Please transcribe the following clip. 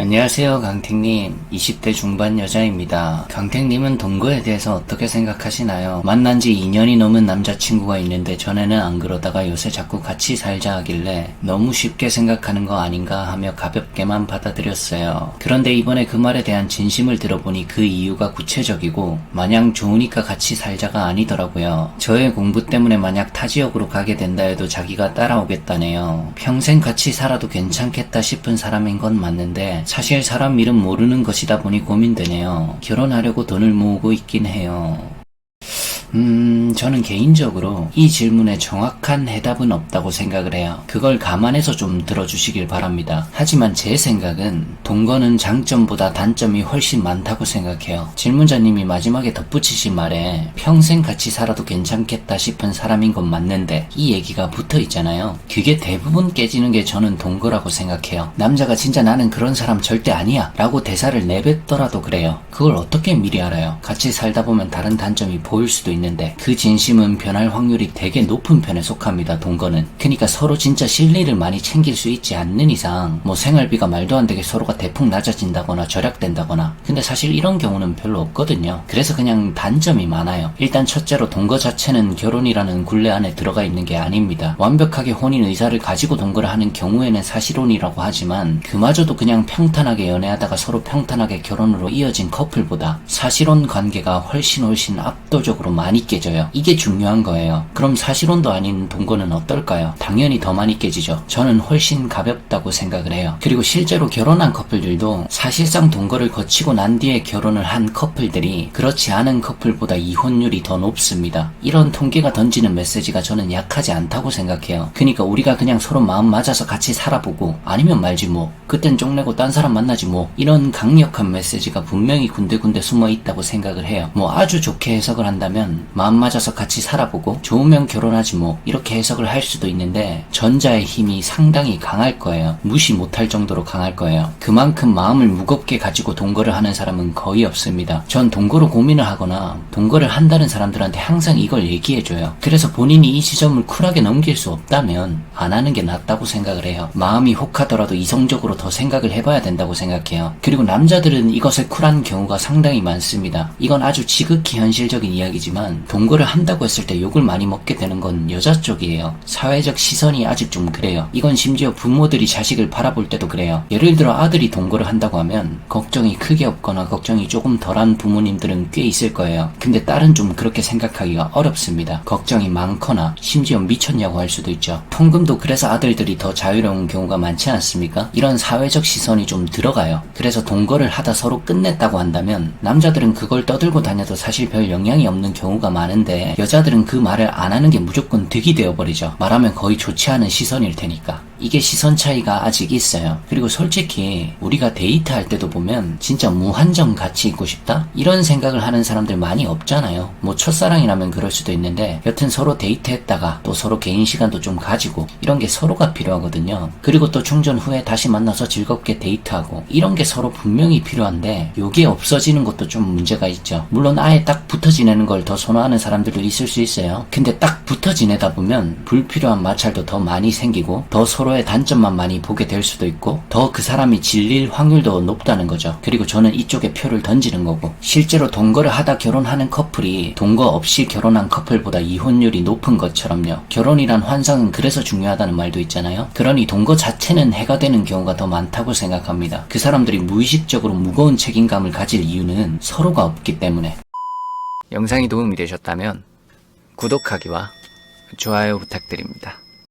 안녕하세요, 강택님. 20대 중반 여자입니다. 강택님은 동거에 대해서 어떻게 생각하시나요? 만난 지 2년이 넘은 남자친구가 있는데 전에는 안 그러다가 요새 자꾸 같이 살자 하길래 너무 쉽게 생각하는 거 아닌가 하며 가볍게만 받아들였어요. 그런데 이번에 그 말에 대한 진심을 들어보니 그 이유가 구체적이고 마냥 좋으니까 같이 살자가 아니더라고요. 저의 공부 때문에 만약 타 지역으로 가게 된다 해도 자기가 따라오겠다네요. 평생 같이 살아도 괜찮겠다 싶은 사람인 건 맞는데 사실 사람 일은 모르는 것이다 보니 고민되네요. 결혼하려고 돈을 모으고 있긴 해요. 저는 개인적으로 이 질문에 정확한 해답은 없다고 생각을 해요. 그걸 감안해서 좀 들어주시길 바랍니다. 하지만 제 생각은 동거는 장점보다 단점이 훨씬 많다고 생각해요. 질문자님이 마지막에 덧붙이신 말에 평생 같이 살아도 괜찮겠다 싶은 사람인 건 맞는데 이 얘기가 붙어 있잖아요. 그게 대부분 깨지는 게 저는 동거라고 생각해요. 남자가 진짜 나는 그런 사람 절대 아니야 라고 대사를 내뱉더라도 그래요. 그걸 어떻게 미리 알아요? 같이 살다 보면 다른 단점이 보일 수도 있는데 그 진심은 변할 확률이 되게 높은 편에 속합니다. 동거는. 그러니까 서로 진짜 실리를 많이 챙길 수 있지 않는 이상 뭐 생활비가 말도 안 되게 서로가 대폭 낮아진다거나 절약된다거나 근데 사실 이런 경우는 별로 없거든요. 그래서 그냥 단점이 많아요. 일단 첫째로 동거 자체는 결혼이라는 굴레 안에 들어가 있는 게 아닙니다. 완벽하게 혼인 의사를 가지고 동거를 하는 경우에는 사실혼이라고 하지만 그마저도 그냥 평탄하게 연애하다가 서로 평탄하게 결혼으로 이어진 커플보다 사실혼 관계가 훨씬 압도적으로 많이 깨져요. 이게 중요한 거예요. 그럼 사실혼도 아닌 동거는 어떨까요? 당연히 더 많이 깨지죠. 저는 훨씬 가볍다고 생각을 해요. 그리고 실제로 결혼한 커플들도 사실상 동거를 거치고 난 뒤에 결혼을 한 커플들이 그렇지 않은 커플보다 이혼율이 더 높습니다. 이런 통계가 던지는 메시지가 저는 약하지 않다고 생각해요. 그러니까 우리가 그냥 서로 마음 맞아서 같이 살아보고 아니면 말지 뭐 그땐 쪽내고 딴 사람 만나지 뭐 이런 강력한 메시지가 분명히 군데군데 숨어 있다고 생각을 해요. 뭐 아주 좋게 해석을 한다면 마음 맞아서 같이 살아보고 좋으면 결혼하지 뭐 이렇게 해석을 할 수도 있는데 전자의 힘이 상당히 강할 거예요. 무시 못할 정도로 강할 거예요. 그만큼 마음을 무겁게 가지고 동거를 하는 사람은 거의 없습니다. 전 동거로 고민을 하거나 동거를 한다는 사람들한테 항상 이걸 얘기해줘요. 그래서 본인이 이 지점을 쿨하게 넘길 수 없다면 안 하는 게 낫다고 생각을 해요. 마음이 혹하더라도 이성적으로 더 생각을 해봐야 된다고 생각해요. 그리고 남자들은 이것에 쿨한 경우가 상당히 많습니다. 이건 아주 지극히 현실적인 이야기지만 동거를 한다고 했을 때 욕을 많이 먹게 되는 건 여자 쪽이에요. 사회적 시선이 아직 좀 그래요. 이건 심지어 부모들이 자식을 바라볼 때도 그래요. 예를 들어 아들이 동거를 한다고 하면 걱정이 크게 없거나 걱정이 조금 덜한 부모님들은 꽤 있을 거예요. 근데 딸은 좀 그렇게 생각하기가 어렵습니다. 걱정이 많거나 심지어 미쳤냐고 할 수도 있죠. 통금도 그래서 아들들이 더 자유로운 경우가 많지 않습니까? 이런 사회적 시선이 좀 들어가요. 그래서 동거를 하다 서로 끝냈다고 한다면 남자들은 그걸 떠들고 다녀도 사실 별 영향이 없는 경우가 많은데 여자들은 그 말을 안 하는 게 무조건 득이 되어버리죠. 말하면 거의 좋지 않은 시선일 테니까. 이게 시선 차이가 아직 있어요. 그리고 솔직히 우리가 데이트할 때도 보면 진짜 무한정 같이 있고 싶다? 이런 생각을 하는 사람들 많이 없잖아요. 뭐 첫사랑이라면 그럴 수도 있는데 여튼 서로 데이트했다가 또 서로 개인 시간도 좀 가지고 이런 게 서로가 필요하거든요. 그리고 또 충전 후에 다시 만나서 즐겁게 데이트하고 이런 게 서로 분명히 필요한데 요게 없어지는 것도 좀 문제가 있죠. 물론 아예 딱 붙어 지내는 걸 더 선호하는 사람들도 있을 수 있어요. 근데 딱 붙어 지내다 보면 불필요한 마찰도 더 많이 생기고 더 서로의 단점만 많이 보게 될 수도 있고 더 그 사람이 질릴 확률도 높다는 거죠. 그리고 저는 이쪽에 표를 던지는 거고 실제로 동거를 하다 결혼하는 커플이 동거 없이 결혼한 커플보다 이혼율이 높은 것처럼요. 결혼이란 환상은 그래서 중요하다는 말도 있잖아요. 그러니 동거 자체는 해가 되는 경우가 더 많다고 생각합니다. 그 사람들이 무의식적으로 무거운 책임감을 가질 이유는 서로가 없기 때문에. 영상이 도움이 되셨다면 구독하기와 좋아요 부탁드립니다.